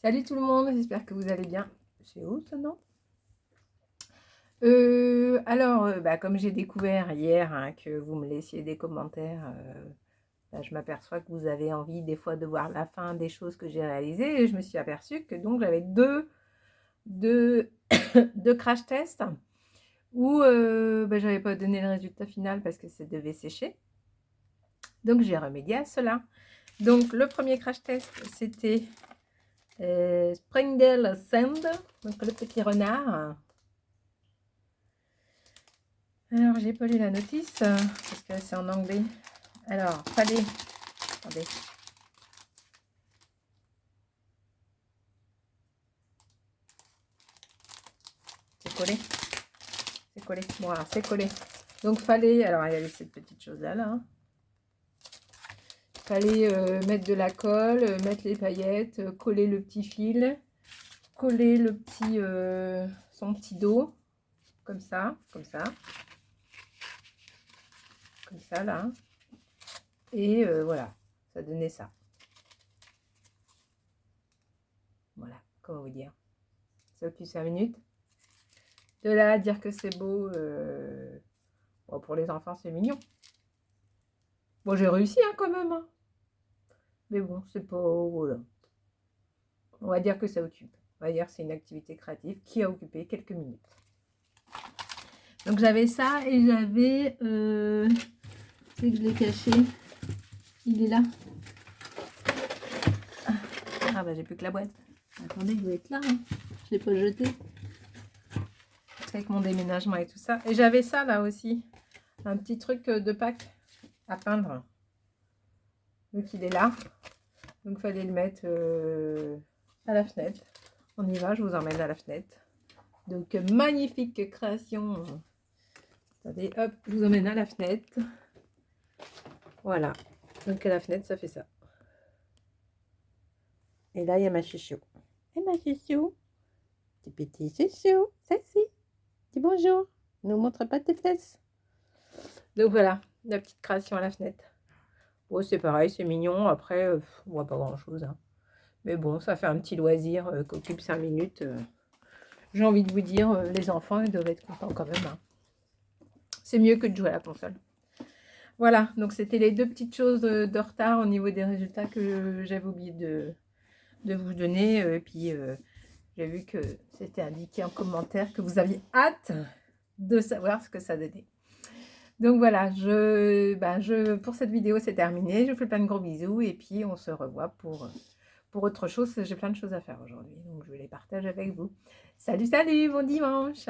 Salut tout le monde, j'espère que vous allez bien. C'est où ça, non? Comme j'ai découvert hier que vous me laissiez des commentaires, je m'aperçois que vous avez envie des fois de voir la fin des choses que j'ai réalisées. Et je me suis aperçue que donc j'avais deux, deux crash tests où j'avais pas donné le résultat final parce que ça devait sécher. Donc j'ai remédié à cela. Donc le premier crash test, c'était Springdale Sand, donc le petit renard. Alors, j'ai pas lu la notice parce que c'est en anglais. Alors, fallait. Attendez. C'est collé. C'est collé. Voilà, c'est collé. Donc, fallait. Alors, il y avait cette petite chose-là. Là. Fallait mettre de la colle, mettre les paillettes, coller le petit fil, coller le petit. Son petit dos. Comme ça. Comme ça. Comme ça, là. Et voilà. Ça donnait ça. Voilà. Comment vous dire? Ça occupe 5 minutes. De là à dire que c'est beau, bon, pour les enfants, c'est mignon. Bon, j'ai réussi quand même. Hein. Mais bon, c'est pas... Voilà. On va dire que ça occupe. On va dire que c'est une activité créative qui a occupé quelques minutes. Donc j'avais ça et j'avais... c'est que je l'ai caché. Il est là. Ah bah j'ai plus que la boîte. Attendez, il doit être là. Hein. Je l'ai pas jeté. Avec mon déménagement et tout ça. Et j'avais ça là aussi. Un petit truc de Pâques à peindre. Donc il est là. Donc il fallait le mettre à la fenêtre. On y va, je vous emmène à la fenêtre. Donc magnifique création. Attendez, hop, je vous emmène à la fenêtre. Voilà. Donc à la fenêtre, ça fait ça. Et là, il y a ma chouchou. Et ma chouchou. Petit chouchou. Celle-ci. Dis bonjour. Ne montre pas tes fesses. Donc voilà, la petite création à la fenêtre. Bon, c'est pareil, c'est mignon. Après, on voit pas grand-chose. Hein. Mais bon, ça fait un petit loisir qui occupe 5 minutes. J'ai envie de vous dire, les enfants, ils doivent être contents quand même. Hein. C'est mieux que de jouer à la console. Voilà, donc c'était les deux petites choses de retard au niveau des résultats que j'avais oublié de vous donner. Et puis, j'ai vu que c'était indiqué en commentaire que vous aviez hâte de savoir ce que ça donnait. Donc voilà, pour cette vidéo, c'est terminé. Je vous fais plein de gros bisous et puis on se revoit pour autre chose. J'ai plein de choses à faire aujourd'hui, donc je les partage avec vous. Salut, salut, bon dimanche!